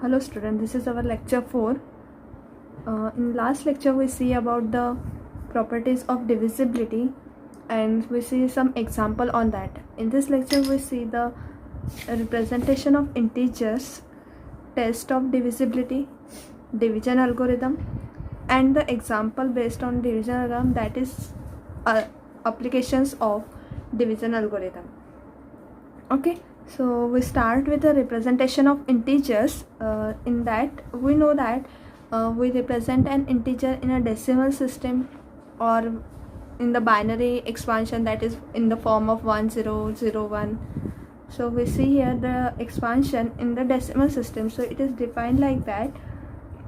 Hello student, this is our lecture 4. In last lecture we see about the properties of divisibility and we see some example on that. In this lecture we see the representation of integers, test of divisibility, division algorithm, and the example based on division algorithm, that is applications of division algorithm. Okay, so we start with the representation of integers. In that we know that we represent an integer in a decimal system or in the binary expansion, that is in the form of 1001. So we see here the expansion in the decimal system. So it is defined like that.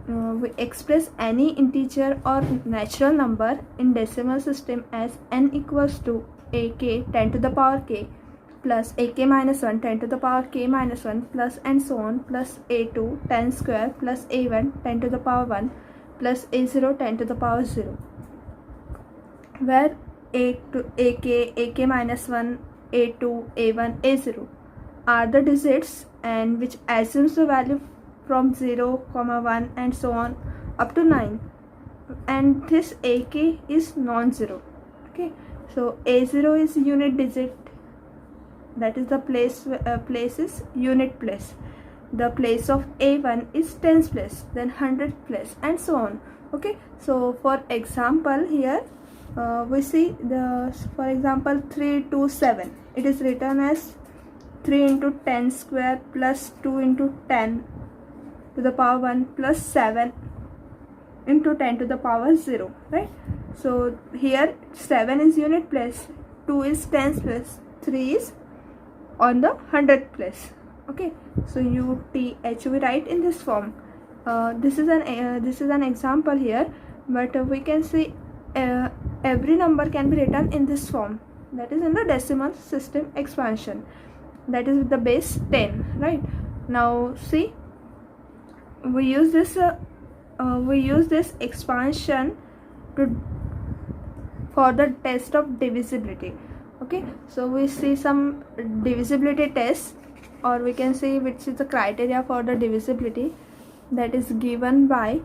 We express any integer or natural number in decimal system as n equals to ak 10 to the power k plus ak minus 1 10 to the power k minus 1 plus and so on, plus a2 10 square plus a1 10 to the power 1 plus a0 10 to the power 0, where ak minus 1, a2, a1, a0 are the digits and which assumes the value from 0, 1 and so on up to 9, and this ak is non-zero. Okay, so a0 is unit digit, that is the place is unit place. The place of a1 is tens place, then 100 place and so on. Okay, so for example here we see the, for example, 3 to 7, it is written as 3 into 10 square plus 2 into 10 to the power 1 plus 7 into 10 to the power 0, right? So here 7 is unit place, 2 is tens place, 3 is on the 100th place. Okay, so UTH we write in this form. This is an example here, but we can see every number can be written in this form, that is in the decimal system expansion, that is with the base 10, right? Now see, we use this expansion for the test of divisibility. Okay, so we see some divisibility tests, or we can say which is the criteria for the divisibility, that is given by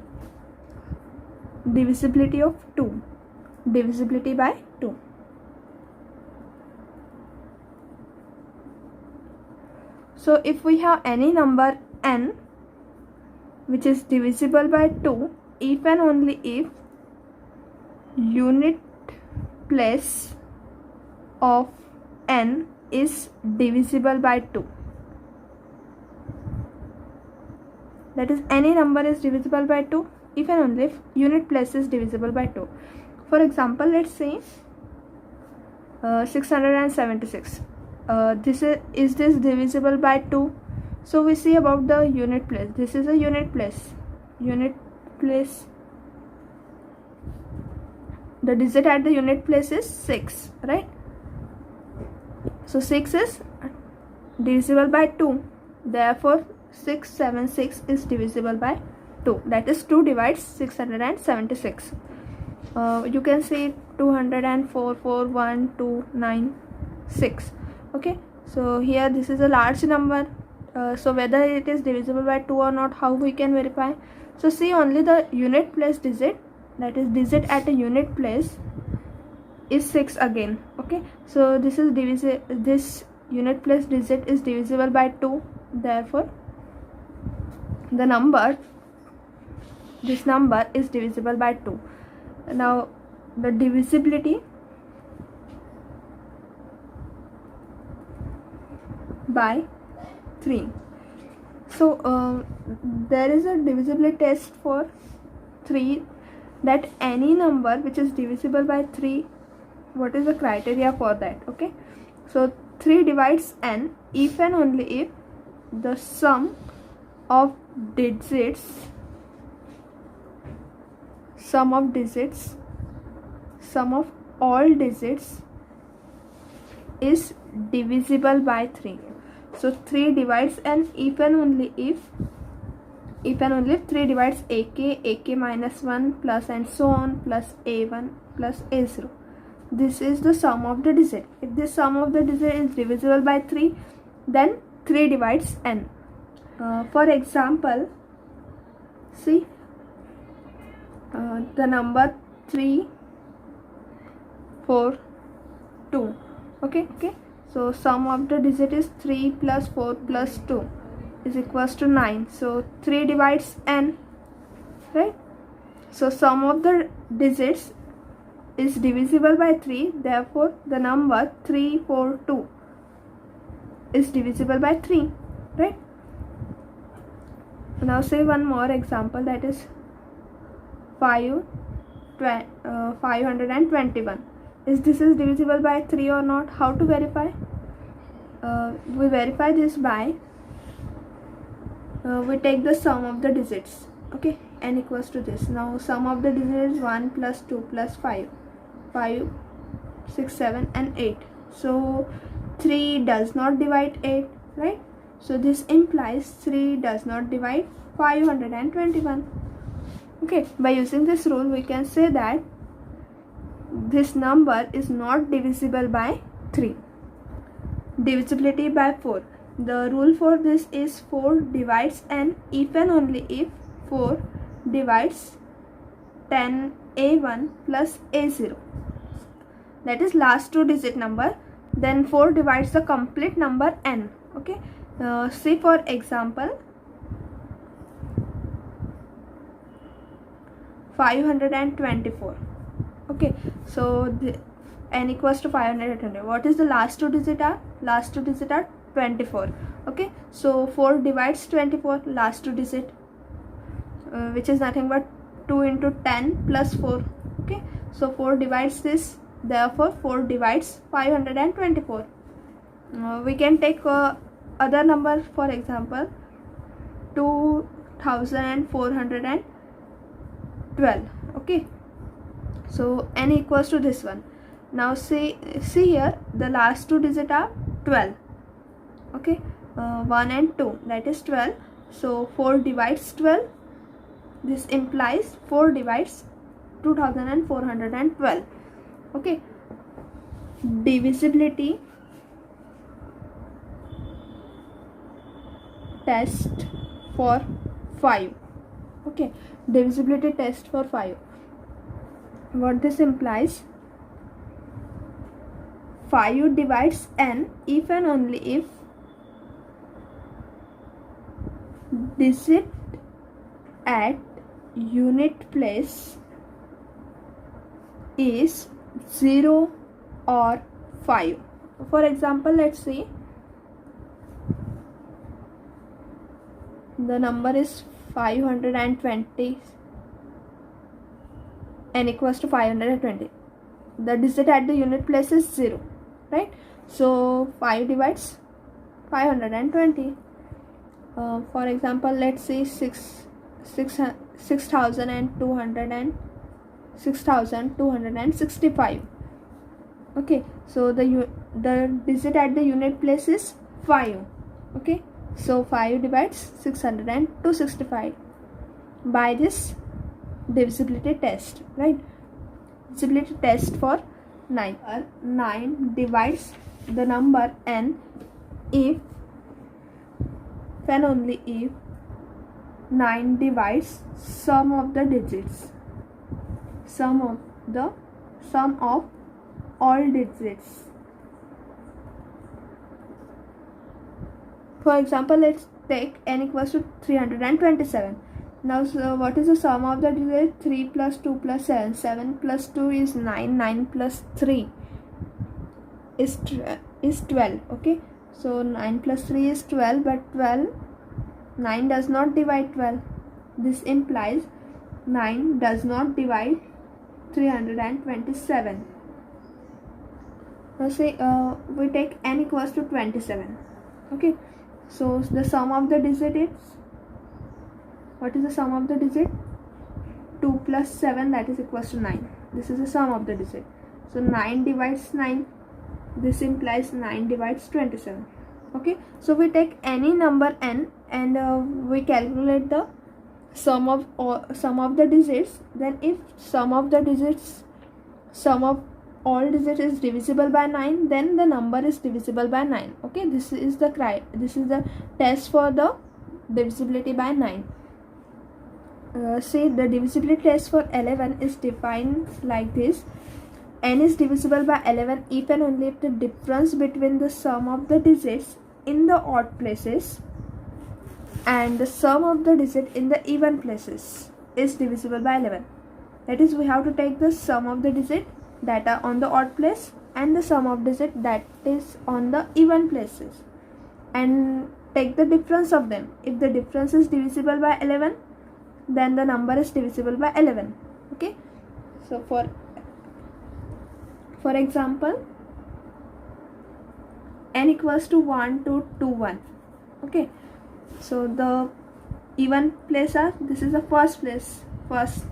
divisibility of 2, divisibility by 2. So if we have any number n which is divisible by 2, if and only if unit place of n is divisible by 2, that is any number is divisible by 2 if and only if unit place is divisible by 2. For example, let's say 676, this is this divisible by 2? So we see about the unit place. This is a unit place, the digit at the unit place is 6, right? So 6 is divisible by 2, therefore 676 is divisible by 2, that is 2 divides 676. You can see 204, 4, 1, 2, 9, 6. Okay, so here this is a large number, so whether it is divisible by 2 or not, how we can verify? So see, only the unit place digit, that is digit at a unit place, is 6 again. Okay, so this unit place digit is divisible by 2, therefore this number is divisible by 2. Now the divisibility by 3. So there is a divisibility test for 3, that any number which is divisible by 3, what is the criteria for that? Okay, so 3 divides n if and only if the sum of all digits is divisible by 3. So 3 divides n if and only if 3 divides ak minus 1 plus and so on plus a1 plus a0. This is the sum of the digit. If this sum of the digit is divisible by 3, then 3 divides n. For example, see the number 3 4 2. Okay, so sum of the digit is 3 plus 4 plus 2 is equals to 9. So 3 divides n, right? So sum of the digits is divisible by 3, therefore the number 342 is divisible by 3, right? Now say one more example, that is 521. Is this is divisible by 3 or not? How to verify? We verify this by we take the sum of the digits. Okay, n equals to this. Now sum of the digits is 1 plus 2 plus 5, 6, 7 and 8. So 3 does not divide 8, right? So this implies 3 does not divide 521. Okay, by using this rule we can say that this number is not divisible by 3. Divisibility by 4. The rule for this is 4 divides n if and only if 4 divides 10a1 plus a0, that is last 2 digit number, then 4 divides the complete number n. Okay, see for example 524. Okay, so the n equals to 520. What is the last 2 digit are? Last 2 digit are 24. Okay, so 4 divides 24, last 2 digit, which is nothing but 2 into 10 plus 4. Okay, so 4 divides this, therefore 4 divides 524. We can take other number, for example 2412. Okay, so n equals to this one. Now see here, the last 2 digit are 12. Okay, 1 and 2, that is 12. So 4 divides 12. This implies 4 divides 2412. Okay, divisibility test for 5. Okay, divisibility test for 5. What this implies, 5 divides n if and only if digit at unit place is 0 or 5. For example, let's see the number is 520, n equals to 520. The digit at the unit place is 0, right? So 5 divides 520. For example, let's say 6,265. Okay, so the digit at the unit place is 5. Okay, so 5 divides 665 by this divisibility test, right? Divisibility test for 9. 9 divides the number n if and only if 9 divides sum of the digits, sum of all digits. For example, let's take n equals to 327. Now, so what is the sum of the digits? 3 plus 2 plus 7. 7 plus 2 is 9. 9 plus 3 is 12. Okay, so 9 plus 3 is 12, but 9 does not divide 12. This implies 9 does not divide 327. Now say we take n equals to 27. Okay, so the sum of the digit is, what is the sum of the digit? 2 plus 7, that is equals to 9. This is the sum of the digit. So 9 divides 9. This implies 9 divides 27. Okay, so we take any number n and we calculate the sum of the digits. Then if sum of all digits is divisible by 9, then the number is divisible by 9. Okay, this is the test for the divisibility by 9. See, the divisibility test for 11 is defined like this: n is divisible by 11 if and only if the difference between the sum of the digits in the odd places and the sum of the digit in the even places is divisible by 11. That is, we have to take the sum of the digit that are on the odd place and the sum of digit that is on the even places and take the difference of them. If the difference is divisible by 11, then the number is divisible by 11. Okay, so for example, n equals to 1, 2, 2, 1. Okay, so the even place are, this is the first place, first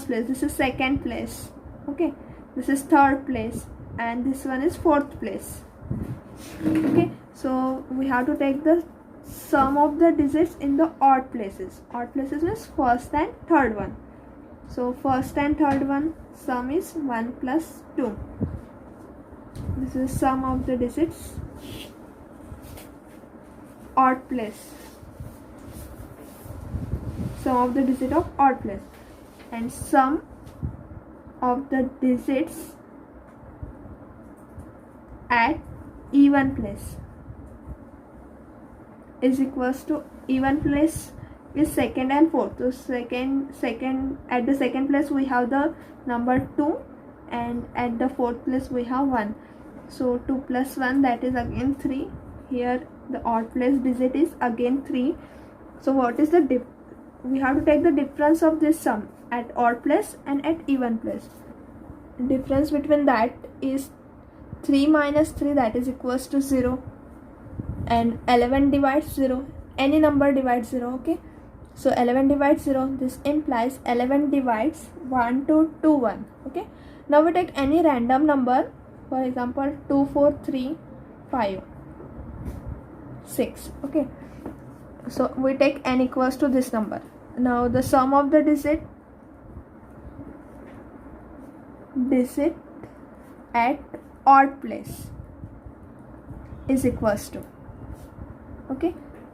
place, this is second place, okay, this is third place, and this one is fourth place. Okay, so we have to take the sum of the digits in the odd places. Odd places is first and third one. So first and third one sum is 1 plus 2. This is sum of the digits odd place, sum of the digit of odd place, and sum of the digits at even place is equals to, even place is second and fourth. So second at the second place we have the number 2, and at the fourth place we have 1. So 2 plus 1, that is again 3. Here the odd place digit is again 3. So what is the we have to take the difference of this sum at odd place and at even place. Difference between that is 3 minus 3, that is equals to 0, and 11 divides 0, any number divides 0. Okay, so 11 divides 0, this implies 11 divides 1, 2, 2, 1. Okay, now we take any random number, for example 2, 4, 3, 5, 6. Okay, so we take n equals to this number. Now the sum of the digit at odd place is equals to, okay,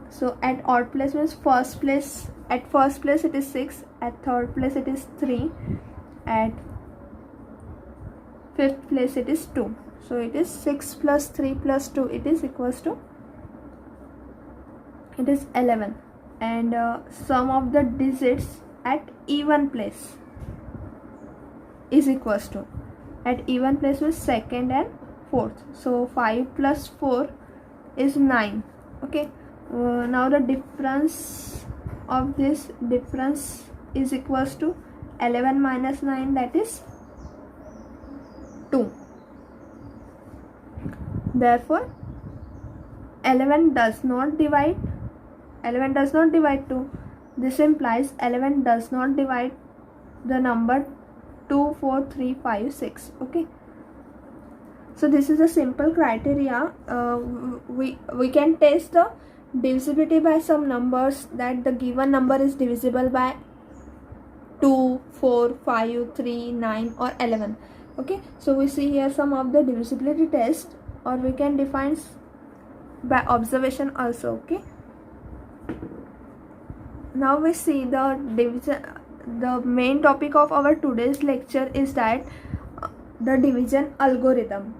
so at odd place means first place, at first place it is 6, at third place it is 3, at fifth place it is 2. So it is 6 plus 3 plus 2, it is equals to, it is 11. And sum of the digits at even place is equals to, at even place was second and fourth. So 5 plus 4 is 9. Okay, now the difference of this difference is equals to 11 minus 9, that is 2. Therefore 11 does not divide 2. This implies 11 does not divide the number 2, 4, 3, 5, 6. Okay, so this is a simple criteria. We can test the divisibility by some numbers, that the given number is divisible by 2, 4, 5, 3, 9 or 11. Okay, so we see here some of the divisibility test, or we can define by observation also. Okay, now we see the division. The main topic of our today's lecture is that the division algorithm,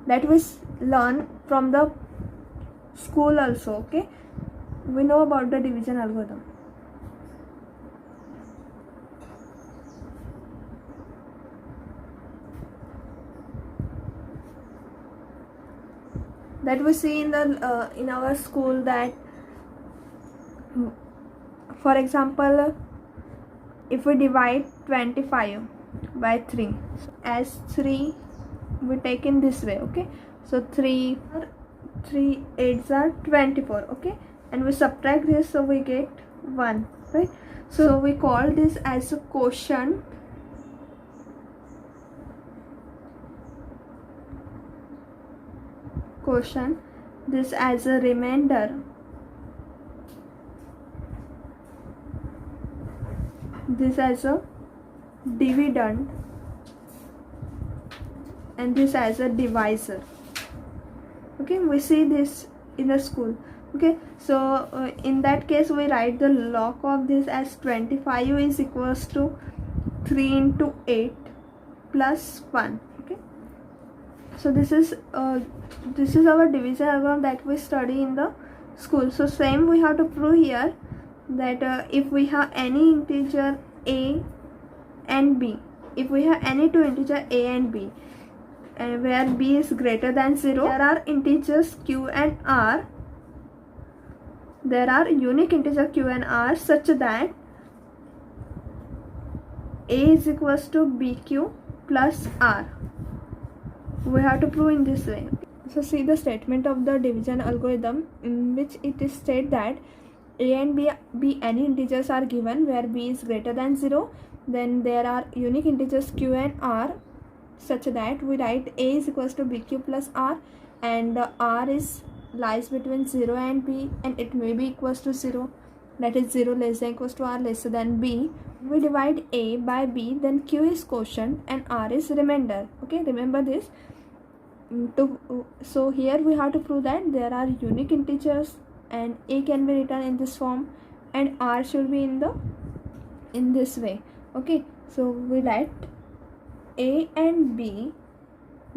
that we learn from the school also. Okay, we know about the division algorithm. That we see in the in our school, that for example, if we divide 25 by 3, as 3 we take in this way. Okay, so 3 8s are 24. Okay, and we subtract this, so we get 1, right? So we call this as a quotient. This as a remainder, this as a dividend, and this as a divisor. Okay, we see this in the school. Okay, so in that case we write the log of this as 25 is equals to 3 into 8 plus 1. Okay, so this is our division algorithm that we study in the school. So same we have to prove here, that if we have any integer a and b, if we have any two integer a and b, where b is greater than 0, there are integers q and r, there are unique integer q and r such that a is equals to bq plus r. We have to prove in this way. So see the statement of the division algorithm, in which it is stated that a and b any integers are given where b is greater than 0, then there are unique integers q and r such that we write a is equals to bq plus r, and r is lies between 0 and b, and it may be equals to 0, that is 0 less than equals to r lesser than b. We divide a by b, then q is quotient and r is remainder. Okay, remember this. So here we have to prove that there are unique integers and a can be written in this form and r should be in this way. Okay, so we write a and b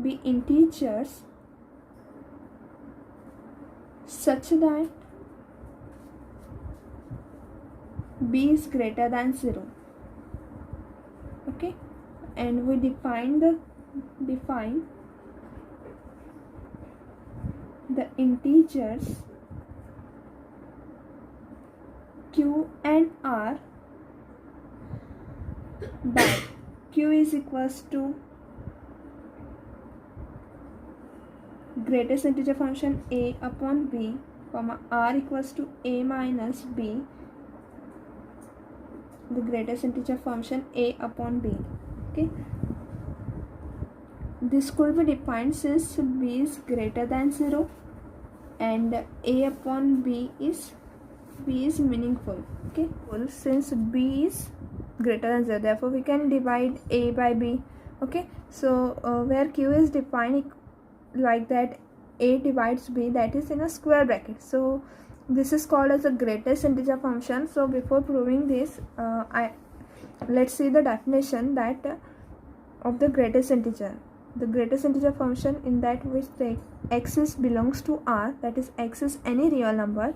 be integers such that b is greater than 0. Okay, and we define the integers q and r by q is equals to greatest integer function a upon b, comma r equals to a minus b, the greatest integer function a upon b. Okay, this could be defined since b is greater than 0 and a upon b is meaningful. Okay, well, since b is greater than 0, therefore we can divide a by b. Okay, so where q is defined like that, a divides b, that is in a square bracket, so this is called as the greatest integer function. So before proving this, let's see the definition that of the greatest integer. The greatest integer function, in that which the x is belongs to r, that is x is any real number,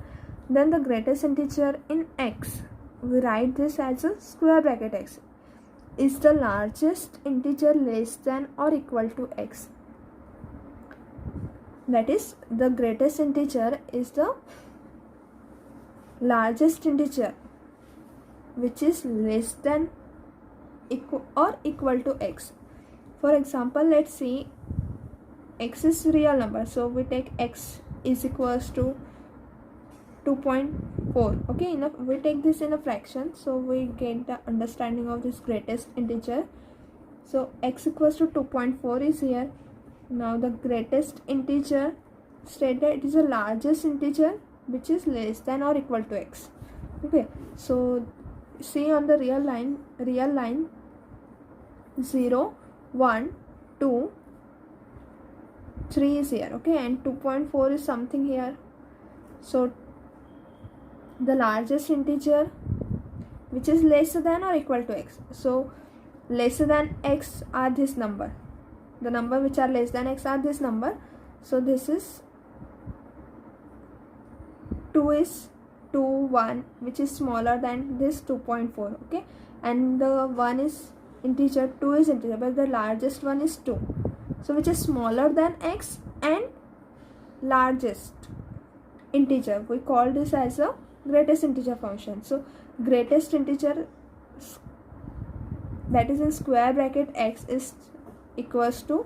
then the greatest integer in x, we write this as a square bracket x, is the largest integer less than or equal to x. That is, the greatest integer is the largest integer which is less than or equal to x. For example, let's see, x is real number, so we take x is equals to 2.4. okay, we take this in a fraction, so we get the understanding of this greatest integer. So x equals to 2.4 is here. Now the greatest integer state that it is the largest integer which is less than or equal to x. Okay, so see on the real line 0, 1, 2, 3 is here. Okay, and 2.4 is something here. So the largest integer which is lesser than or equal to x, so lesser than x are this number, the number which are less than x are this number. So this is 2 is 2, 1, which is smaller than this 2.4. okay, and the 1 is integer, 2 is integer, but the largest one is 2, so which is smaller than x and largest integer, we call this as a greatest integer function. So greatest integer, that is in square bracket x, is equals to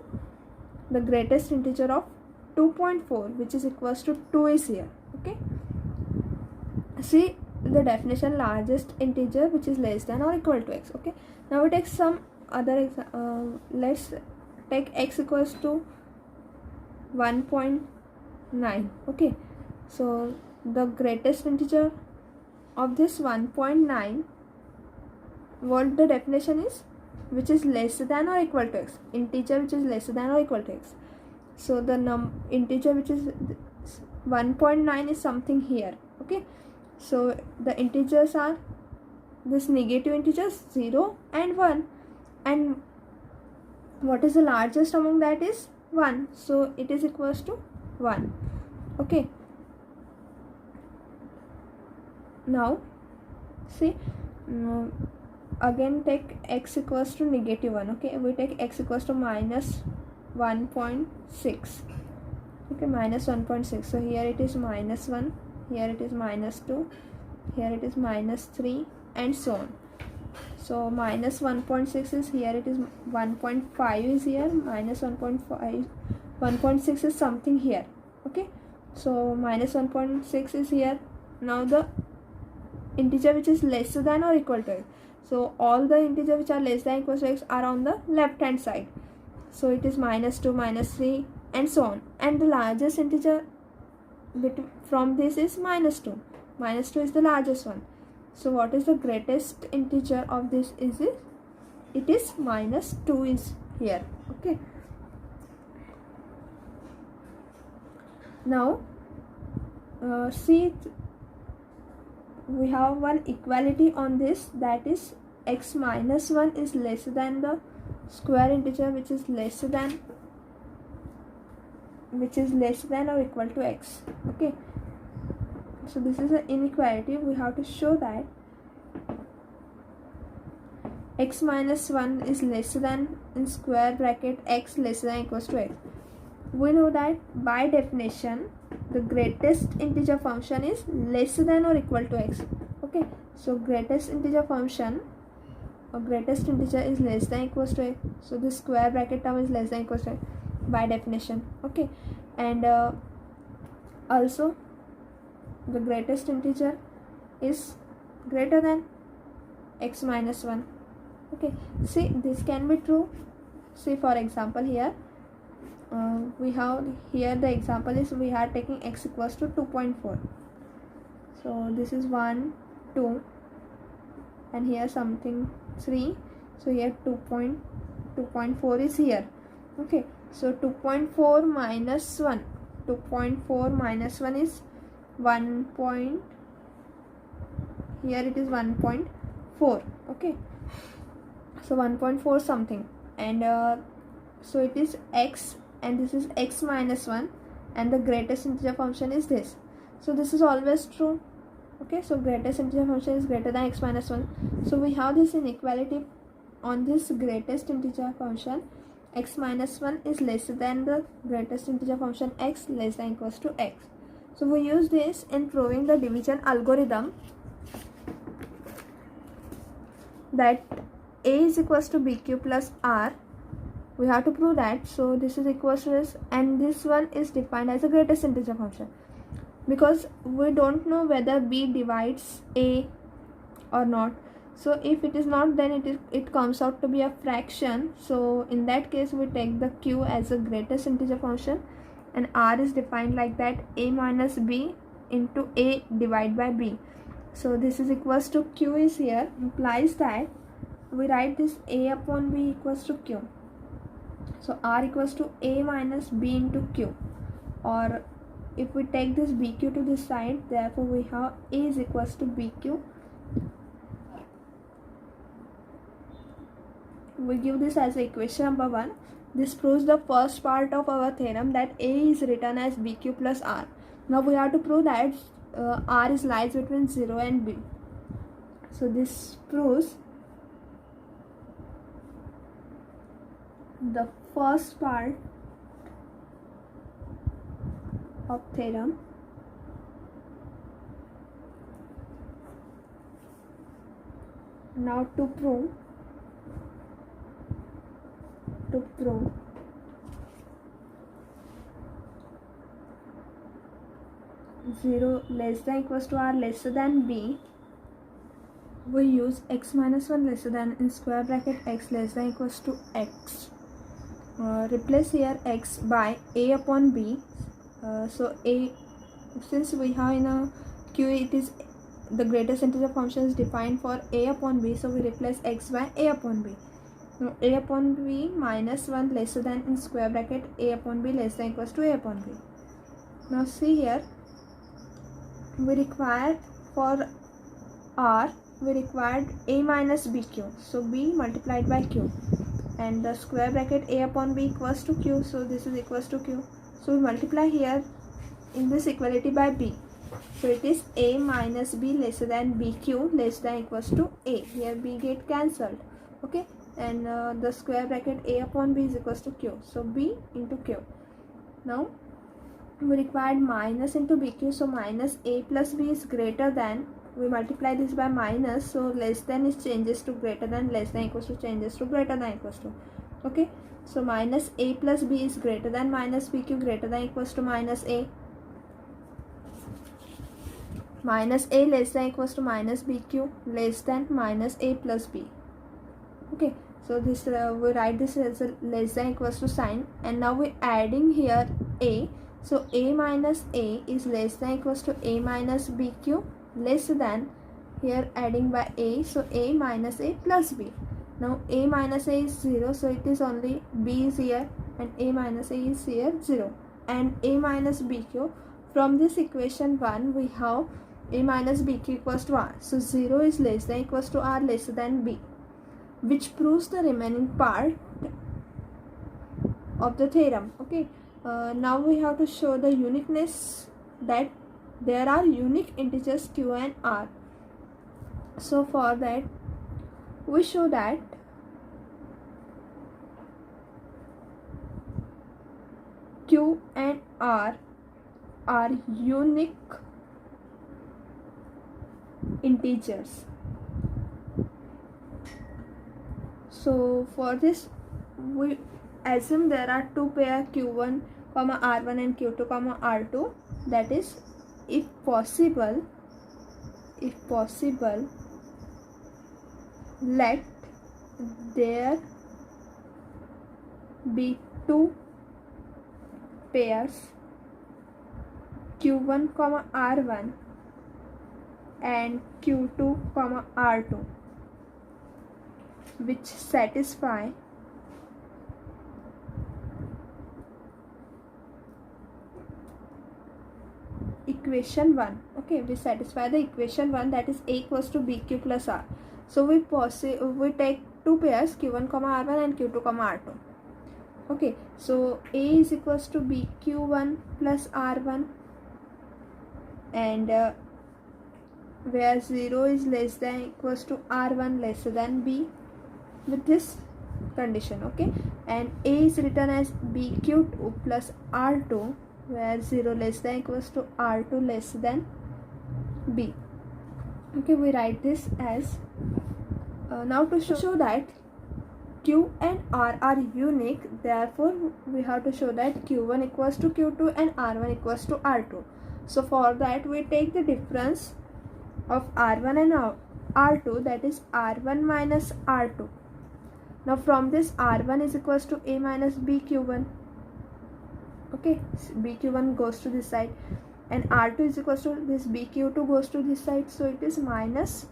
the greatest integer of 2.4, which is equals to 2 is here. Okay, see the definition, largest integer which is less than or equal to x. Okay, now we take some other let's take x equals to 1.9. okay, so the greatest integer of this 1.9, what the definition is, which is less than or equal to x, integer which is less than or equal to x. So the integer which is 1.9 is something here. Okay, so the integers are this negative integers 0 and 1, and what is the largest among that is 1, so it is equals to 1. Okay, now see, again take x equals to negative 1. Okay, we take x equals to minus 1.6. okay, minus 1.6. so here it is minus 1, here it is minus 2, here it is minus 3, and so on. So minus 1.6 is here, it is 1.5 is here, minus 1.5, 1.6 is something here. Okay, so minus 1.6 is here. Now the integer which is less than or equal to x, so all the integers which are less than or equal to x are on the left hand side. So it is minus 2, minus 3, and so on, and the largest integer from this is minus 2. Minus 2 is the largest one. So what is the greatest integer of this? Is it is minus 2 is here. Okay, now see, we have one equality on this, that is x minus 1 is less than the square integer which is less than or equal to x. Okay, so this is an inequality. We have to show that x minus 1 is less than in square bracket x less than or equals to x. We know that by definition the greatest integer function is less than or equal to x. Okay, so greatest integer function or greatest integer is less than or equals to x, so the square bracket term is less than or equals to x by definition. Okay, and also the greatest integer is greater than x minus 1. Okay, see, this can be true. See, for example, here we have here the example is we are taking x equals to 2.4. so this is 1, 2, and here something 3, so here 2.4 is here. Okay, so 2.4 minus 1, 2.4 minus 1 is 1 point, here it is 1.4. okay, so 1.4 something, and so it is x, and this is x minus 1, and the greatest integer function is this. So this is always true. Okay, so greatest integer function is greater than x minus 1. So we have this inequality on this greatest integer function. X minus 1 is less than the greatest integer function x less than equals to x. So we use this in proving the division algorithm, that a is equals to bq plus r. We have to prove that. So this is equals to this, and this one is defined as the greatest integer function, because we don't know whether b divides a or not. So if it is not, then it comes out to be a fraction. So in that case we take the q as the greatest integer function, and r is defined like that, a minus b into a divided by b. So this is equals to q is here, implies that we write this a upon b equals to q. So r equals to a minus b into q, or if we take this bq to this side, therefore we have a is equals to bq. We give this as equation number 1. This proves the first part of our theorem, that a is written as bq plus r. Now we have to prove that r is lies between 0 and b. So this proves the first part of theorem. Now to prove 0 less than equals to r lesser than b, we use x minus 1 lesser than in square bracket x less than equals to x. Replace here x by a upon b. So a, since we have in a q, it is the greatest integer function is defined for a upon b, so we replace x by a upon b. Now a upon b minus 1 lesser than in square bracket a upon b less than equals to a upon b. Now see here, we required for R, we required A minus BQ. So B multiplied by Q, and the square bracket A upon B equals to Q. So this is equals to Q. So we multiply here in this equality by B. So it is A minus B lesser than BQ less than equals to A. Here B get cancelled. Okay, and the square bracket A upon B is equals to Q. So B into Q. Now we required minus into BQ. So minus A plus B is greater than. We multiply this by minus. So less than is changes to greater than. Less than equals to changes to greater than equals to. Okay. So minus A plus B is greater than minus BQ greater than equals to minus A. Minus A less than equals to minus BQ less than minus A plus B. Okay, so this we write this as a less than equals to sign, and now we're adding here A. So A minus A is less than equals to A minus BQ less than, here adding by A, so A minus A plus B. Now A minus A is 0, so it is only B is here, and A minus A is here 0, and A minus BQ. From this equation 1 we have A minus BQ equals to R. So 0 is less than equals to R less than B, which proves the remaining part of the theorem. Okay, now we have to show the uniqueness, that there are unique integers Q and R. So for that we show that Q and R are unique integers. So for this we assume there are two pair Q1 comma R1 and Q2 comma R2. That is, if possible, let there be two pairs Q1 comma R1 and Q2 comma R2 which satisfy equation 1. Okay, we satisfy the equation 1, that is A equals to BQ plus R. So we take two pairs Q1 comma R1 and Q2 comma R2. Okay, so A is equals to BQ1 plus R1, and where 0 is less than equals to R1 lesser than B with this condition. Okay, and A is written as BQ2 plus R2 where 0 less than equals to R2 less than B. Okay, we write this as now to show that Q and R are unique, therefore we have to show that Q1 equals to Q2 and R1 equals to R2. So for that we take the difference of R1 and R2, that is R1 minus R2. Now from this R1 is equals to A minus BQ1. Okay, BQ1 goes to this side, and R2 is equals to this BQ2 goes to this side, so it is minus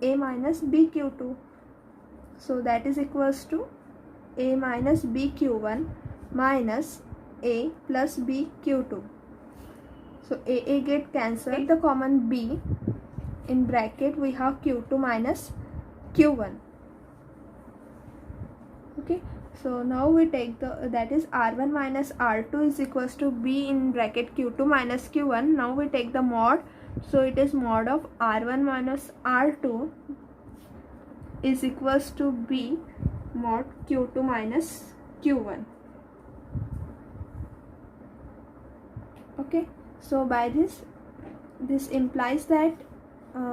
A minus BQ2. So that is equals to A minus BQ1 minus A plus BQ2. So A get cancelled. Take the common B. In bracket we have Q2 minus Q1. Okay, so now we take the, that is R1 minus R2 is equals to B in bracket Q2 minus Q1. Now we take the mod, so it is mod of R1 minus R2 is equals to B mod Q2 minus Q1. Okay, so by this implies that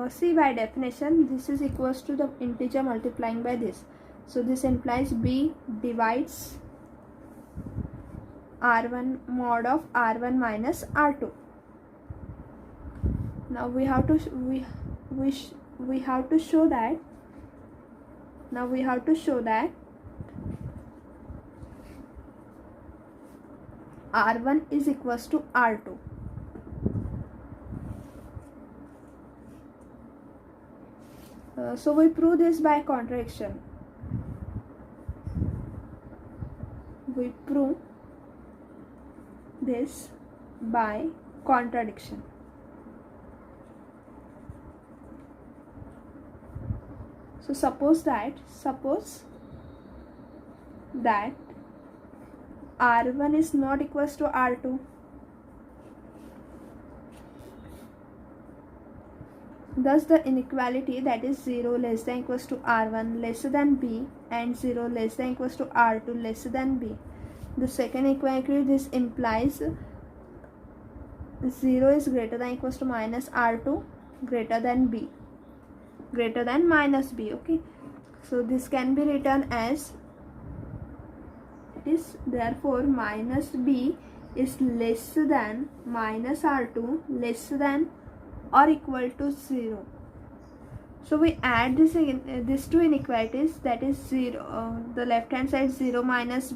see, by definition this is equals to the integer multiplying by this. So this implies B divides R1 mod of R1 minus R2. Now we have to we have to show that. Now we have to show that R1 is equals to R2. So we prove this by contradiction. We prove this by contradiction. So suppose that R1 is not equals to R2. Thus the inequality, that is 0 less than equals to R1 lesser than B and 0 less than equals to R2 lesser than B. The second inequality, this implies 0 is greater than equals to minus R2 greater than B, greater than minus B. Okay, so this can be written as, it is therefore minus B is less than minus R2 less than or equal to 0. So we add these two inequalities, that is 0, the left hand side 0 minus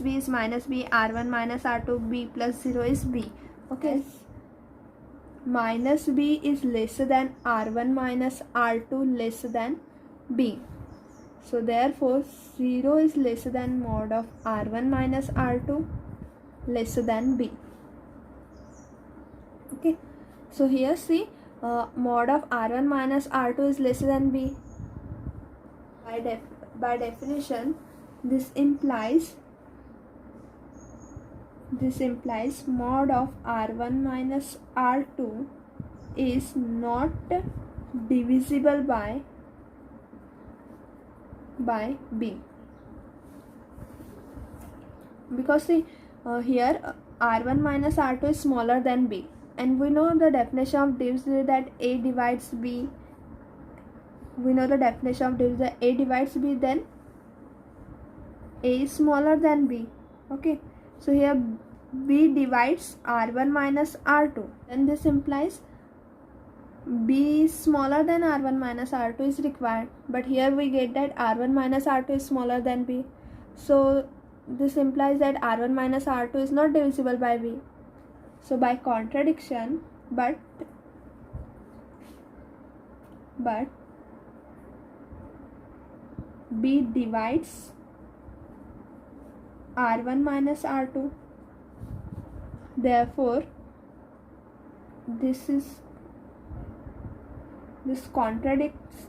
B is minus B, R1 minus R2, B plus 0 is B. Okay, minus B is lesser than R1 minus R2 lesser than B. So therefore 0 is lesser than mod of R1 minus R2 lesser than B. Okay, so here see, mod of R1 minus R2 is lesser than B. By definition, this implies mod of R1 minus R2 is not divisible by B, because see, here R1 minus R2 is smaller than B, and we know the definition of divisibility, that A divides B. We know the definition of divisibility, that A divides B, then A is smaller than B. Okay, so here B divides R1 minus R2, then this implies B is smaller than R1 minus R2 is required, but here we get that R1 minus R2 is smaller than B, so this implies that R1 minus R2 is not divisible by B. So by contradiction, but B divides R1 minus R2, therefore this contradicts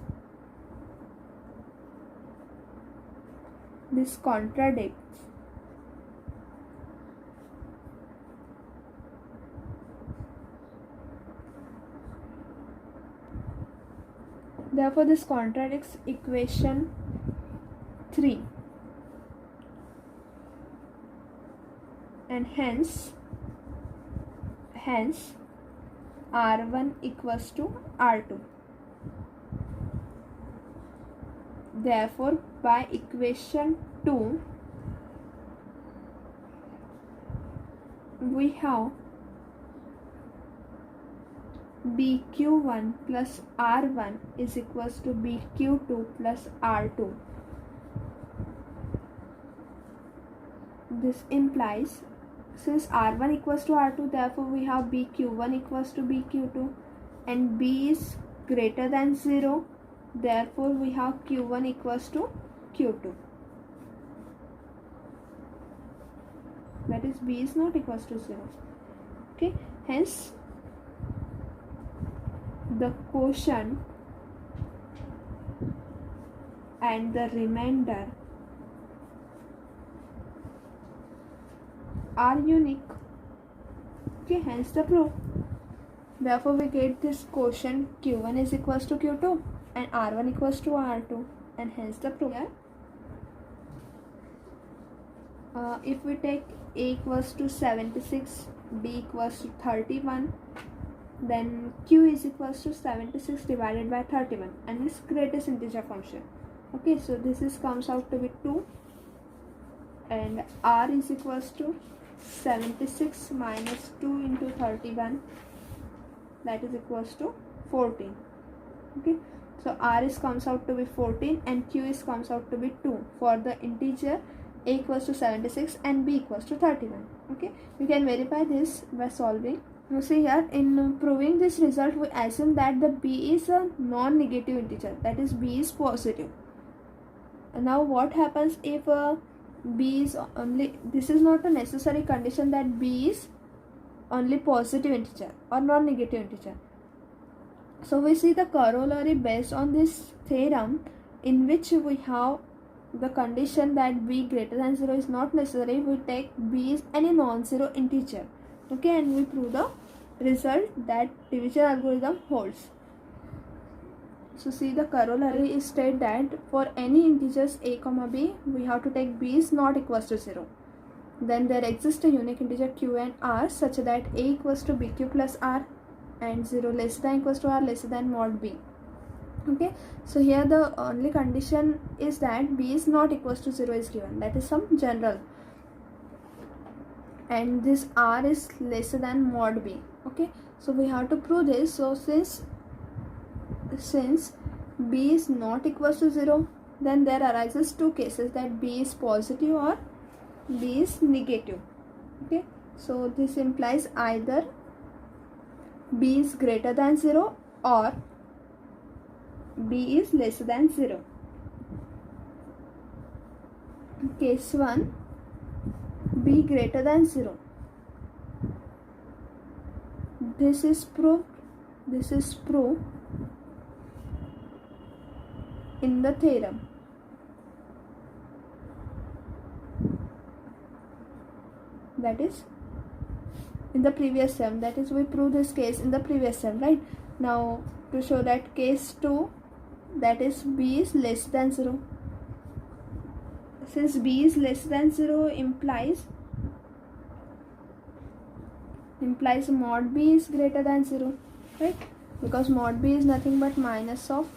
therefore this contradicts equation 3, and hence R1 equals to R2. Therefore by equation 2 we have BQ1 plus R1 is equals to BQ2 plus R2. This implies, since R1 equals to R2, therefore we have BQ1 equals to BQ2, and B is greater than 0, therefore we have Q1 equals to Q2. That is, B is not equals to 0. Okay, hence the quotient and the remainder are unique. Okay, hence the proof. Therefore we get this quotient Q1 is equals to Q2 and R1 equals to R2, and hence the proof. If we take A equals to 76, B equals to 31, then Q is equals to 76 divided by 31, and this greatest integer function. Okay, so this comes out to be 2, and R is equals to 76 minus 2 into 31, that is equals to 14. Okay, so R comes out to be 14 and Q comes out to be 2 for the integer A equals to 76 and B equals to 31. Okay, we can verify this by solving. You see here, in proving this result, we assume that the B is a non-negative integer, that is B is positive. Now what happens if b is only, this is not a necessary condition that b is only positive integer or non-negative integer. So we see the corollary based on this theorem, in which we have the condition that b greater than 0 is not necessary. We take b is any non-zero integer, okay, and we prove the result that division algorithm holds. So see, the corollary is state that for any integers a comma b, we have to take b is not equals to 0. Then there exists a unique integer q and r such that a equals to bq plus r and 0 less than equals to r less than mod b. Okay, so here the only condition is that b is not equals to 0 is given, that is some general, and this r is lesser than mod b. Okay, so we have to prove this. So since b is not equals to 0, then there arises two cases, that b is positive or b is negative. Okay, so this implies either b is greater than 0 or b is less than 0. Case 1, b greater than 0. This is proved in the theorem. That is in the previous term, that is we prove this case in the previous term, right? Now to show that case 2, that is b is less than 0. Since b is less than 0 implies mod b is greater than 0, right? Because mod b is nothing but minus of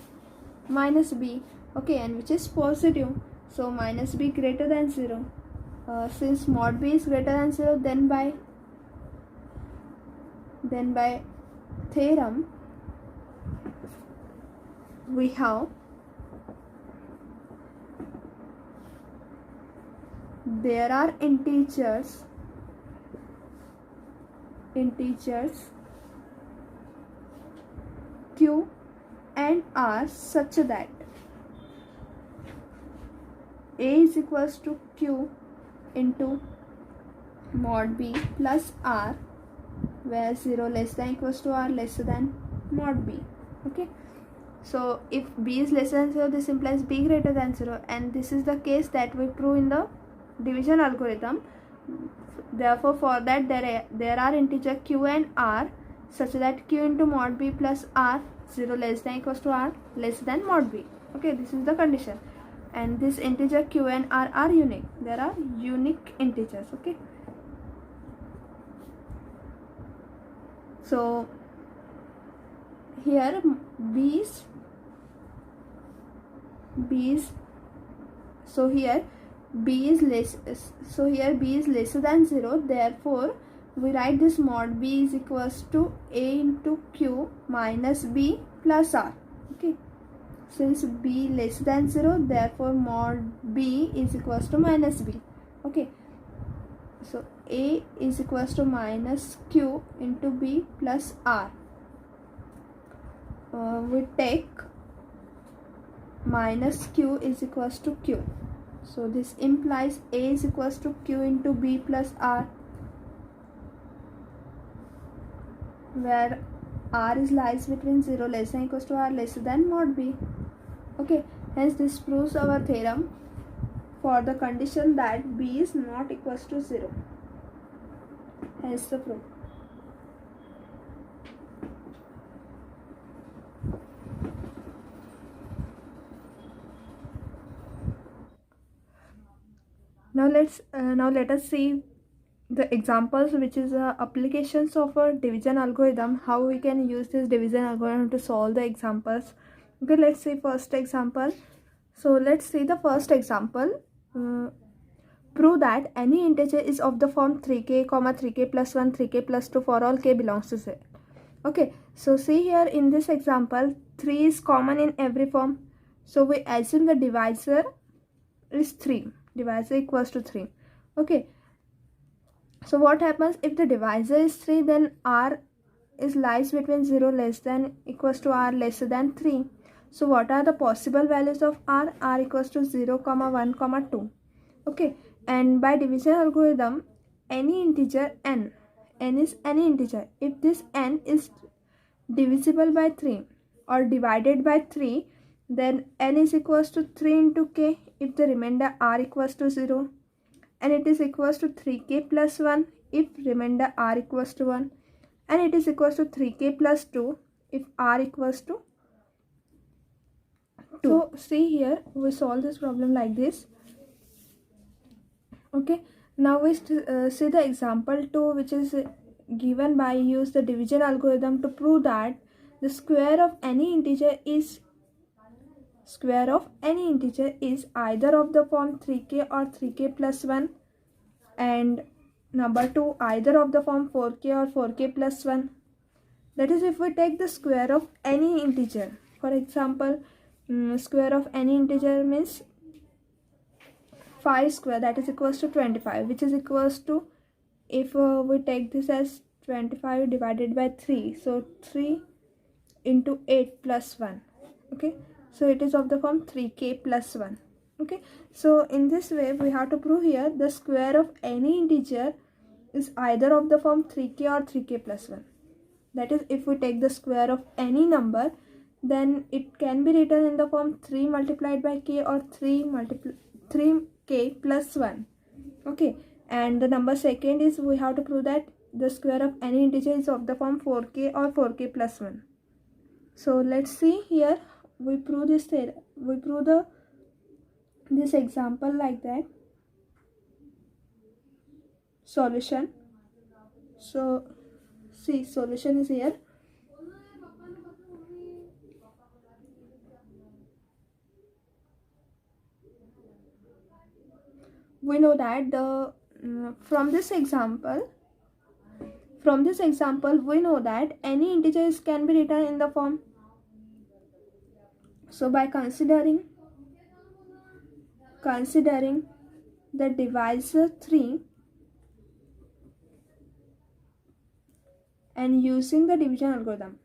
minus b, okay, and which is positive. So minus b greater than 0. Since mod b is greater than 0, then by theorem we have there are integers q and r such that a is equals to q into mod b plus r, where 0 less than equals to r less than mod b. Okay, so if b is less than 0, this implies b greater than 0, and this is the case that we prove in the division algorithm. Therefore for that there are integer q and r such that q into mod b plus r, 0 less than equals to r less than mod b. Okay, this is the condition, and this integer q and r are unique. There are unique integers. Okay, so here b is so here b is lesser than 0. Therefore we write this mod b is equals to a into q minus b plus r. Okay, since b less than 0, therefore mod b is equals to minus b. Okay, so a is equals to minus q into b plus r. We take minus q is equals to q, so this implies a is equals to q into b plus r, where r is lies between 0 less than equals to r less than mod b. Okay, hence this proves our theorem for the condition that b is not equals to 0. Hence the proof. Now let us see the examples, which is applications of a division algorithm, how we can use this division algorithm to solve the examples. Okay, let's see first example. So let's see the first example. Prove that any integer is of the form 3k, 3k plus 1, 3k plus 2 for all k belongs to Z. Okay, so see here in this example, 3 is common in every form. So we assume the divisor is 3. Divisor equals to 3. Okay, so what happens if the divisor is 3, then r is lies between 0 less than equals to r less than 3. So what are the possible values of r? R equals to 0, 1, 2. Okay, And by division algorithm, any integer n is any integer. If this n is divisible by 3 or divided by 3, then n is equals to 3 into k if the remainder r equals to 0, and it is equals to 3k plus 1 if remainder r equals to 1, and it is equals to 3k plus 2 if r equals to 2. So see here, we solve this problem like this. Okay, now we see the example 2, which is given by use the division algorithm to prove that the square of any integer is either of the form 3k or 3k plus 1, and number 2 either of the form 4k or 4k plus 1. That is, if we take the square of any integer, for example, square of any integer means 5 square, that is equals to 25, which is equals to, if we take this as 25 divided by 3, so 3 into 8 plus 1. Okay, so it is of the form 3k plus 1. Okay, so in this way we have to prove here the square of any integer is either of the form 3k or 3k plus 1. That is, if we take the square of any number, then it can be written in the form 3 multiplied by k or 3k plus 1. Okay, and the number second is, we have to prove that the square of any integer is of the form 4k or 4k plus 1. So let's see here, we prove this this example like that. Solution. So see, solution is here. We know that from this example we know that any integers can be written in the form. So by considering the divisor 3 and using the division algorithm,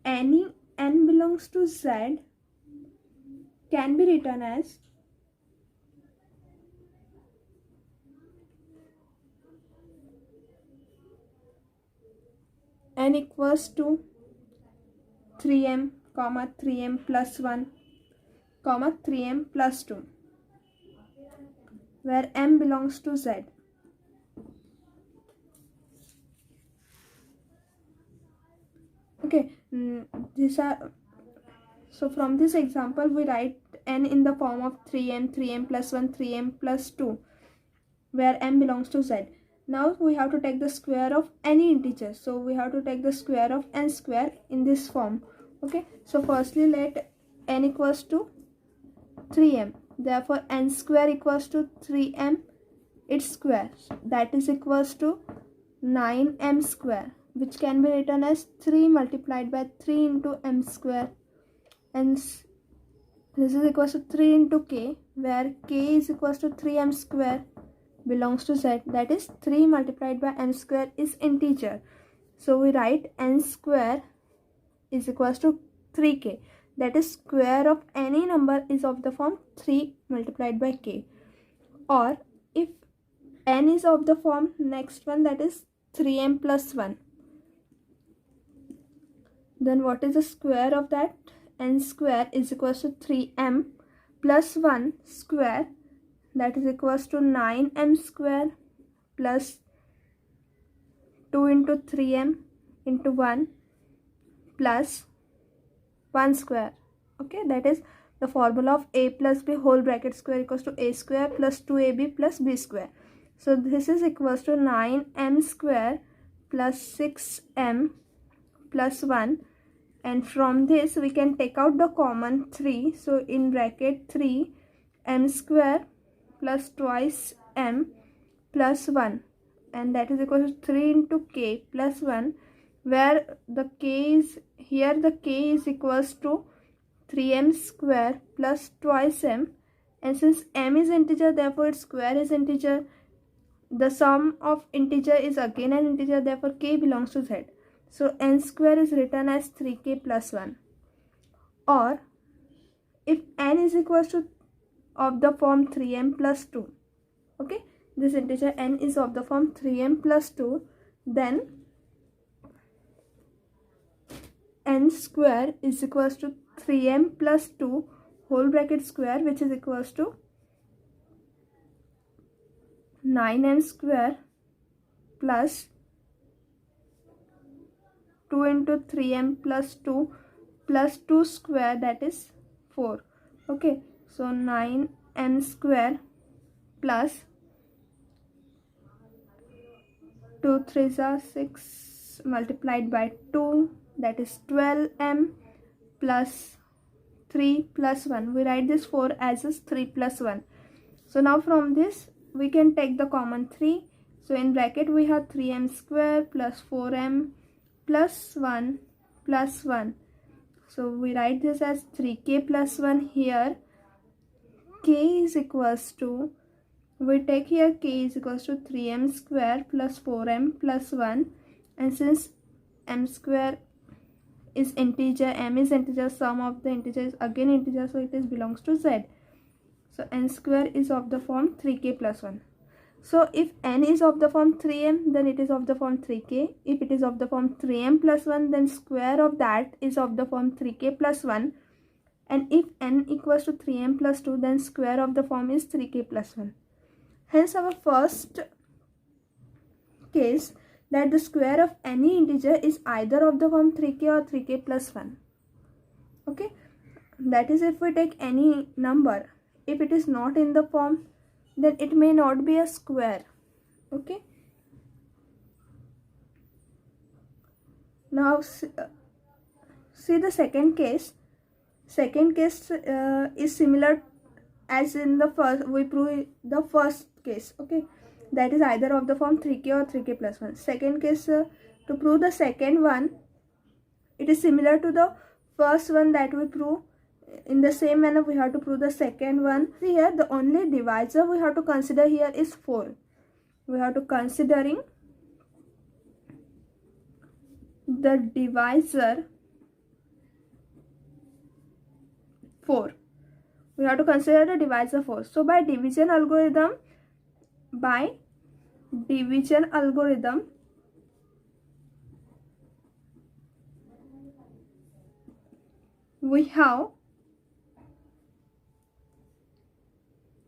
any n belongs to z can be written as n equals to 3m, 3m plus 1, 3m plus 2, where m belongs to z. Okay, these are, so from this example we write n in the form of 3m, 3m plus 1, 3m plus 2, where m belongs to z. Now we have to take the square of any integer, so we have to take the square of n square in this form. Okay, so firstly let n equals to 3m, therefore n square equals to 3m its square, that is equals to 9m square, which can be written as 3 multiplied by 3 into m square, and this is equals to 3 into k, where k is equals to 3m square belongs to z, that is 3 multiplied by m square is integer. So we write n square is equals to 3k, that is square of any number is of the form 3 multiplied by k. Or if n is of the form next one, that is 3m plus 1, then what is the square of that? N square is equals to 3m plus 1 square, that is equals to 9m square plus 2 into 3m into 1 plus 1 square. Okay, that is the formula of a plus b whole bracket square equals to a square plus 2ab plus b square. So this is equals to 9m square plus 6m plus 1, and from this we can take out the common 3. So in bracket 3 m square plus twice m plus 1, and that is equal to 3 into k plus 1, where the k is here, the k is equals to 3m square plus twice m, and since m is integer, therefore its square is integer. The sum of integer is again an integer, therefore k belongs to z. So n square is written as 3k plus 1. or if n is equals to of the form 3m plus 2, okay, this integer n is of the form 3m plus 2, then n square is equals to 3m plus 2 whole bracket square, which is equals to 9m square plus 2 into 3m plus 2 plus 2 square, that is 4. Okay, so 9m square plus 2 3s are 6 multiplied by 2, that is 12m plus 3 plus 1. We write this 4 as is 3 plus 1. So now from this we can take the common 3. So in bracket we have 3m square plus 4m plus 1 plus 1. So we write this as 3k plus 1 here. K is equals to, we take here k is equals to 3m square plus 4m plus 1, and since m square is integer, m is integer, sum of the integer is again integer, so it is belongs to z. So n square is of the form 3k plus 1. So if n is of the form 3m, then it is of the form 3k. If it is of the form 3m plus 1, then square of that is of the form 3k plus 1. And if n equals to 3m plus 2, then square of the form is 3k plus 1. Hence our first case, that the square of any integer is either of the form 3k or 3k plus 1. Okay, that is if we take any number, if it is not in the form, then it may not be a square. Okay, now see the second case. Second case is similar as in the first. We prove the first case. Okay, that is either of the form 3k or 3k plus 1. Second case, to prove the second one, it is similar to the first one that we prove. In the same manner we have to prove the second one. Here the only divisor we have to consider here is 4. We have to considering the divisor 4. We have to consider the divisor 4. So by division algorithm, we have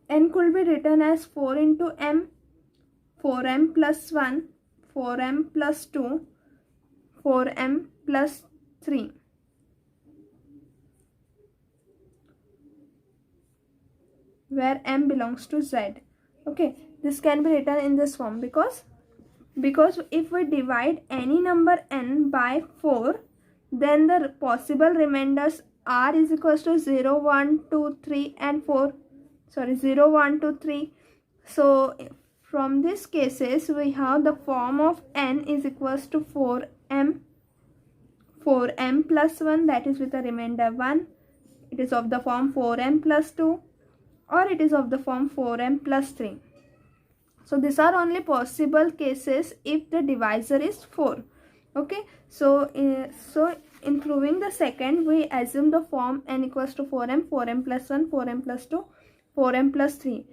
n could be written as 4 into m, 4m plus 1, 4m plus 2, 4m plus 3. Where m belongs to z. Okay, this can be written in this form because if we divide any number n by 4, then the possible remainders r is equals to 0, 1, 2, 3 and 4. Sorry, 0, 1, 2, 3. So from these cases we have the form of n is equals to 4m plus 1, that is with a remainder 1. It is of the form 4m plus 2, or it is of the form 4m plus 3. So these are only possible cases if the divisor is 4. Okay, so in proving the second, we assume the form n equals to 4m, 4m plus 1, 4m plus 2, 4m plus 3.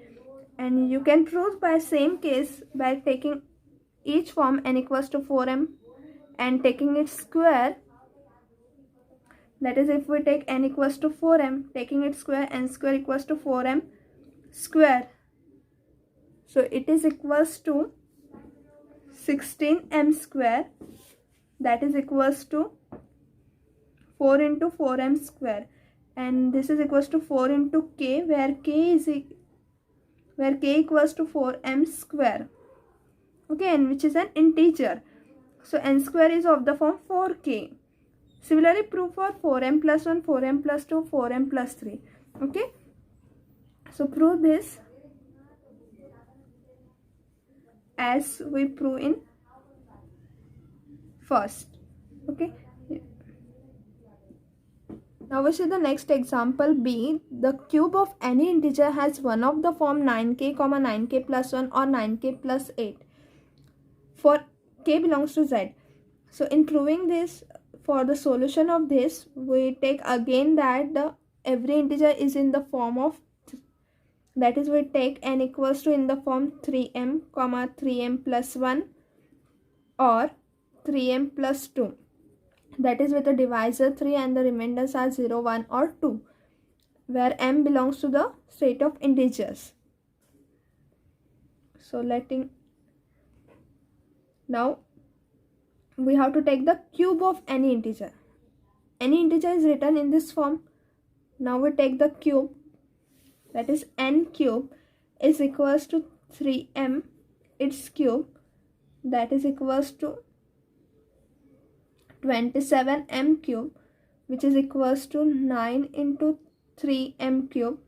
And you can prove by same case by taking each form n equals to 4m and taking its square. That is, if we take n equals to 4m, taking its square, n square equals to 4m square. So it is equals to 16m square, that is equals to 4 into 4m square, and this is equals to 4 into k, where k equals to 4m square. Okay, and which is an integer. So n square is of the form 4k. Similarly, prove for 4m plus 1, 4m plus 2, 4m plus 3. Okay, so prove this as we prove in first. Okay, now we see the next example B. The cube of any integer has one of the form 9k, 9k plus 1 or 9k plus 8 for k belongs to z. So in proving this, for the solution of this, we take again that the every integer is in the form of, that is we take n equals to in the form 3m comma 3m plus 1 or 3m plus 2, that is with the divisor 3 and the remainders are 0, 1 or 2, where m belongs to the set of integers. So now we have to take the cube of any integer. Any integer is written in this form. Now we take the cube, that is n cube is equals to 3m its cube, that is equals to 27m cube, which is equals to 9 into 3m cube.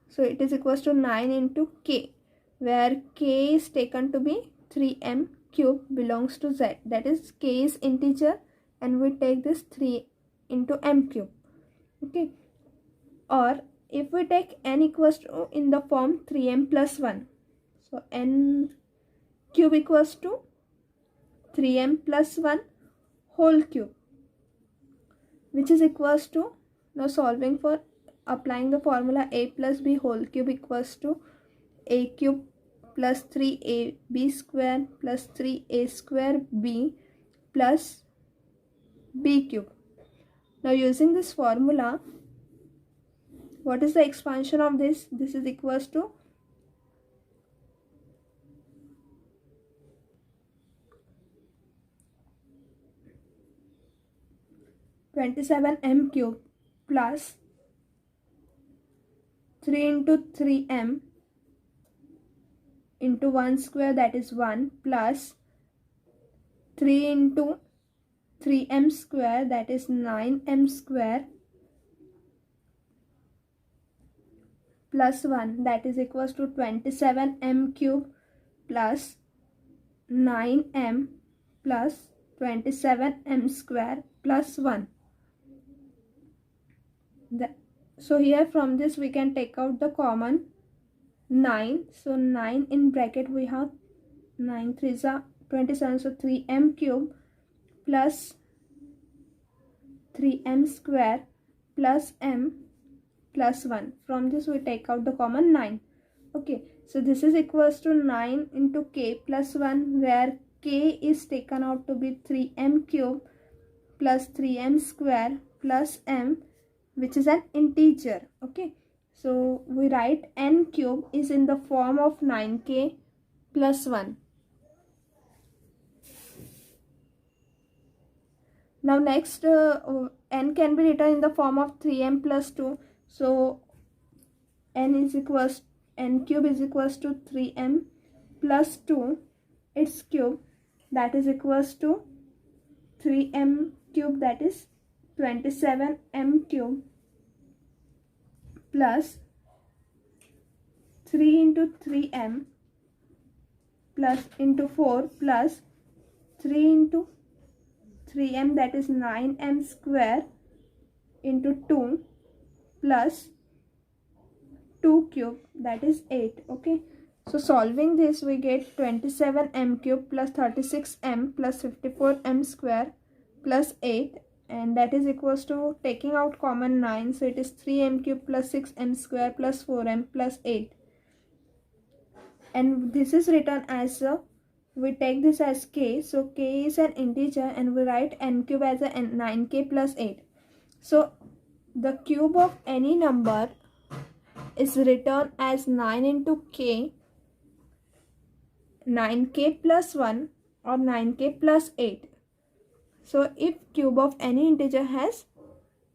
So it is equals to 9 into k, where k is taken to be 3m cube belongs to z, that is k is integer and we take this 3 into m cube. Okay, or if we take n equals to in the form 3m plus 1, so n cube equals to 3m plus 1 whole cube, which is equals to, now solving for applying the formula a plus b whole cube equals to a cube plus 3ab square plus 3a square b plus b cube. Now using this formula, what is the expansion of this? This is equals to 27m cube plus 3 into 3m into 1 square, that is 1, plus 3 into 3m square, that is 9m square, plus 1, that is equals to 27m cube plus 9m plus 27m square plus 1. So here from this we can take out the common 9. So 9 in bracket we have 9 3s are 27, so 3m cube plus 3m square plus m plus 1. From this we take out the common 9. Okay, so this is equals to 9 into k plus 1, where k is taken out to be 3m cube plus 3m square plus m, which is an integer. Okay, so we write n cube is in the form of 9k plus 1. Now next n can be written in the form of 3m plus 2. So n cube is equals to 3m plus 2 its cube, that is equals to 3m cube, that is 27m cube plus 3 into 3m plus into 4 plus 3 into 3m, that is 9m square into 2 plus 2 cube, that is 8. Okay, so solving this we get 27m cube plus 36m plus 54m square plus 8, and that is equals to taking out common 9, so it is 3m cube plus 6m square plus 4m plus 8, and this is written as we take this as k, so k is an integer and we write n cube as a 9k plus 8. So the cube of any number is written as 9 into k, 9k plus 1 or 9k plus 8. So if cube of any integer has,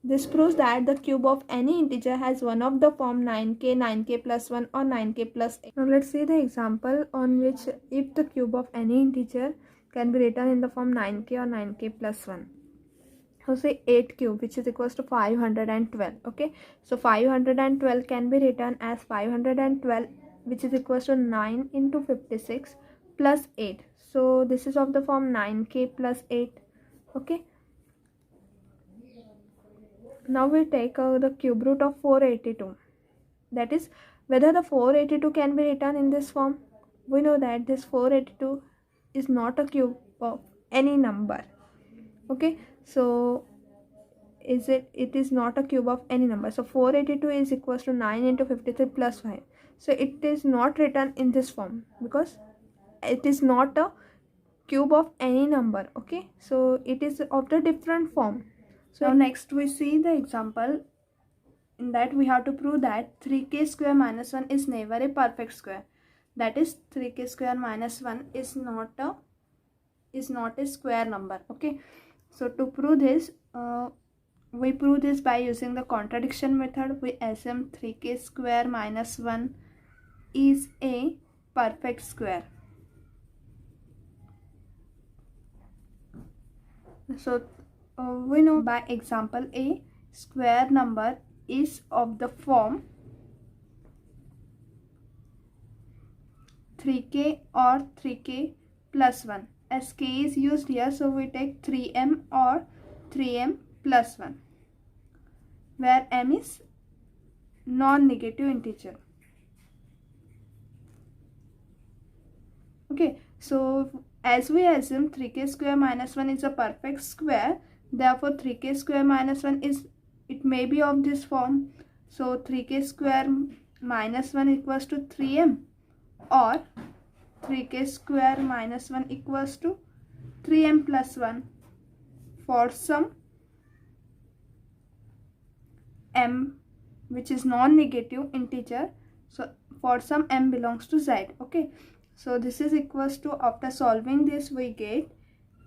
this proves that the cube of any integer has one of the form 9k, 9k plus 1 or 9k plus 8. Now let's see the example on which if the cube of any integer can be written in the form 9k or 9k plus 1. So say 8 cube, which is equals to 512. Okay, so 512 can be written as 512, which is equals to 9 into 56 plus 8. So this is of the form 9k plus 8. Okay, now we take the cube root of 482, that is whether the 482 can be written in this form. We know that this 482 is not a cube of any number. Okay, so it is not a cube of any number. So 482 is equals to 9 into 53 plus 5. So it is not written in this form because it is not a cube of any number. Okay, so it is of the different form. So now next we see the example. In that we have to prove that 3k square minus 1 is never a perfect square. That is 3k square minus 1 is not a square number. Okay, so to prove this, we prove this by using the contradiction method. We assume 3k square minus 1 is a perfect square. So we know by example a square number is of the form 3k or 3k plus 1. As k is used here, so we take 3m or 3m plus 1, where m is non-negative integer. Okay, so as we assume 3k square minus 1 is a perfect square, therefore 3k square minus 1 is, it may be of this form. So 3k square minus 1 equals to 3m, or 3k square minus 1 equals to 3m plus 1 for some m which is non-negative integer. So for some m belongs to z. Okay, so this is equals to, after solving this we get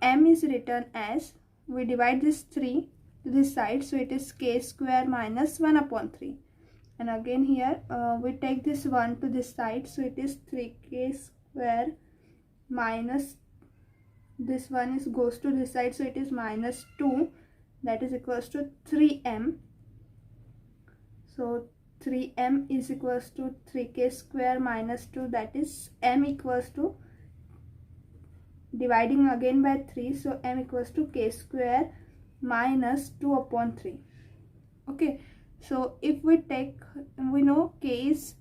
m is written as, we divide this 3 to this side, so it is k square minus 1 upon 3, and again here we take this 1 to this side, so it is 3k square minus, this one is goes to this side, so it is minus 2, that is equals to 3m. So 3m is equals to 3k square minus 2, that is m equals to, dividing again by 3, so m equals to k square minus 2 upon 3. Okay, so if we take, we know k is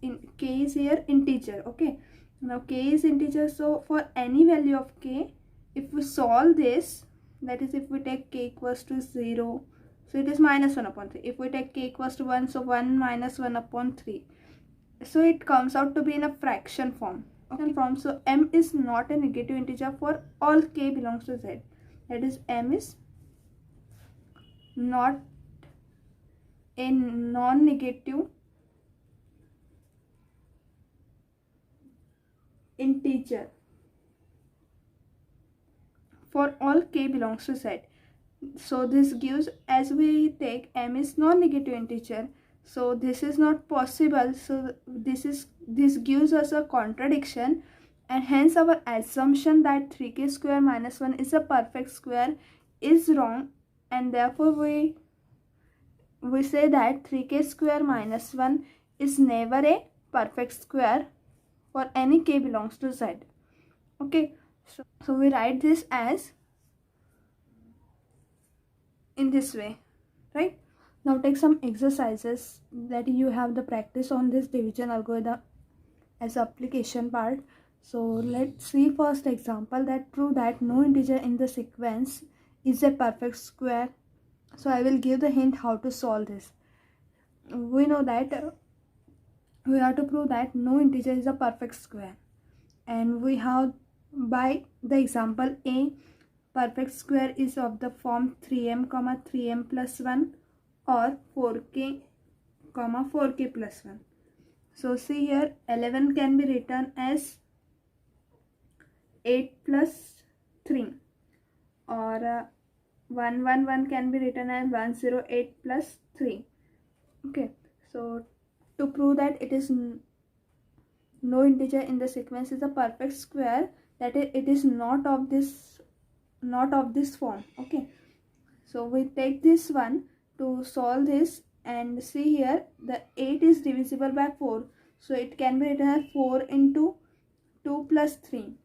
here integer. Okay, now k is integer, so for any value of k, if we solve this, that is if we take k equals to 0, so it is minus 1 upon 3. If we take k equals to 1, so 1 minus 1 upon 3. So it comes out to be in a fraction form. Okay, so m is not a negative integer for all k belongs to z. That is, m is not a non-negative integer for all k belongs to z. So this gives, as we take m is non-negative integer, so this is not possible. So this gives us a contradiction, and hence our assumption that 3k square minus 1 is a perfect square is wrong, and therefore we say that 3k square minus 1 is never a perfect square for any k belongs to z. Okay, so we write this as in this way, right? Now take some exercises that you have the practice on this division algorithm as application part. So let's see first example that prove that no integer in the sequence is a perfect square. So I will give the hint how to solve this. We know that we have to prove that no integer is a perfect square, and we have by the example a, perfect square is of the form 3m comma 3m plus 1 or 4k comma 4k plus 1. So see here, 11 can be written as 8 plus 3, or 111 can be written as 108 plus 3. Okay, so to prove that it is no integer in the sequence is a perfect square, that it is not of this form. Okay, so we take this one to solve this, and see here the 8 is divisible by 4, so it can be written as 4 into 2 plus 3,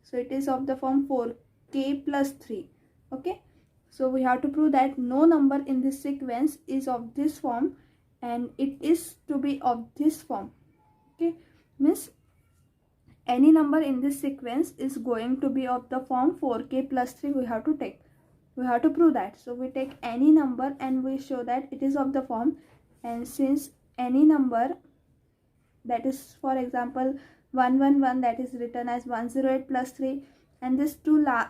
so it is of the form 4k plus 3. Okay, so we have to prove that no number in this sequence is of this form, and it is to be of this form. Okay, means any number in this sequence is going to be of the form 4k plus 3 we have to take. we have to prove that. So we take any number and we show that it is of the form, and since any number, that is for example 111, that is written as 108 plus 3, and this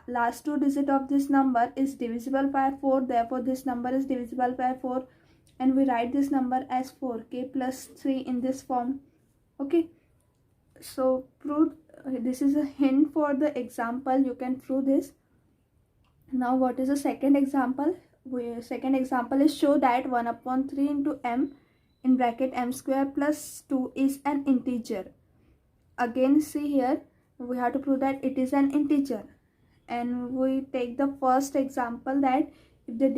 last two digit of this number is divisible by 4, therefore this number is divisible by 4, and we write this number as 4k plus 3 in this form. Okay, so prove, this is a hint for the example, you can prove this. Now what is the second example? Second example is show that 1 upon 3 into m in bracket m square plus 2 is an integer. Again see here, we have to prove that it is an integer, and we take the first example that if the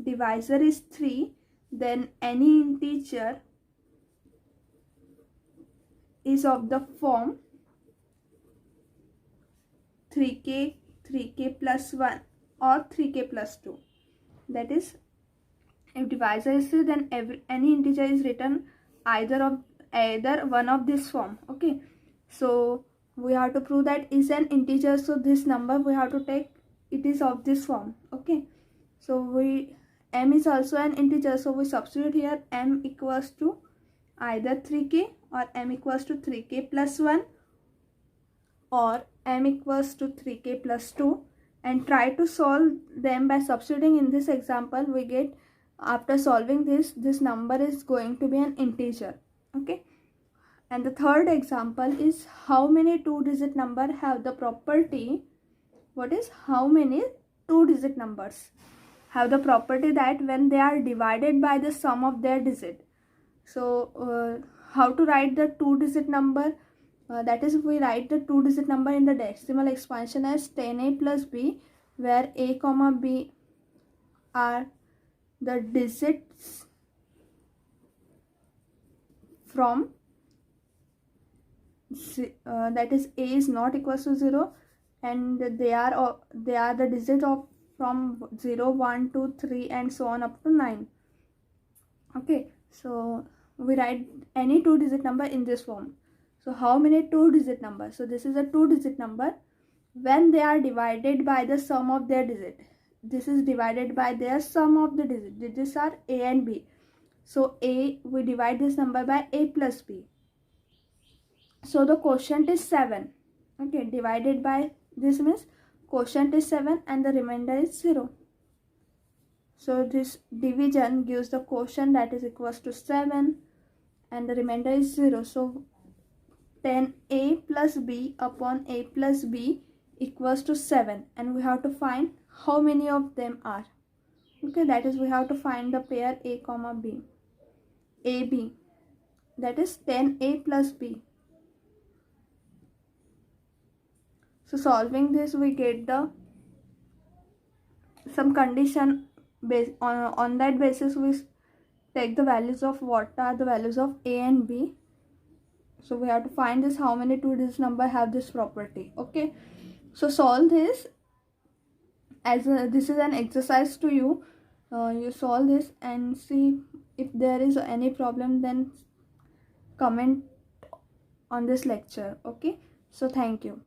divisor is 3, then any integer is of the form 3k plus 1 or 3k plus 2. That is, if divisor is 3, then any integer is written either one of this form. Okay, so we have to prove that is an integer, so this number we have to take it is of this form. Okay, so m is also an integer, so we substitute here m equals to either 3k or m equals to 3k plus 1 or m equals to 3k plus 2, and try to solve them by substituting in this example. We get, after solving this number is going to be an integer. Okay, and the third example is how many two-digit number have the property. What is how many two-digit numbers have the property that when they are divided by the sum of their digit. So how to write the two-digit number? That is, we write the two-digit number in the decimal expansion as 10a plus b, where a comma b are the digits from that is, a is not equals to 0, and they are the digit of from 0, 1, 2, 3 and so on up to 9. Okay, so we write any two-digit number in this form. So how many two-digit numbers? So this is a two-digit number when they are divided by the sum of their digit. This is divided by their sum of the digit. Digits are a and b. So a, we divide this number by a plus b. So the quotient is 7. Okay, divided by this means quotient is 7 and the remainder is 0. So this division gives the quotient that is equals to 7 and the remainder is 0. So 10a plus b upon a plus b equals to 7, and we have to find how many of them are. Okay, that is, we have to find the pair a comma b, ab, that is 10a plus b. So solving this, we get the some condition based on that basis. We take the values of what are the values of a and b. So we have to find this how many two-digit number have this property. Okay, so solve this as this is an exercise to you. You solve this and see if there is any problem, then comment on this lecture. Okay, so thank you.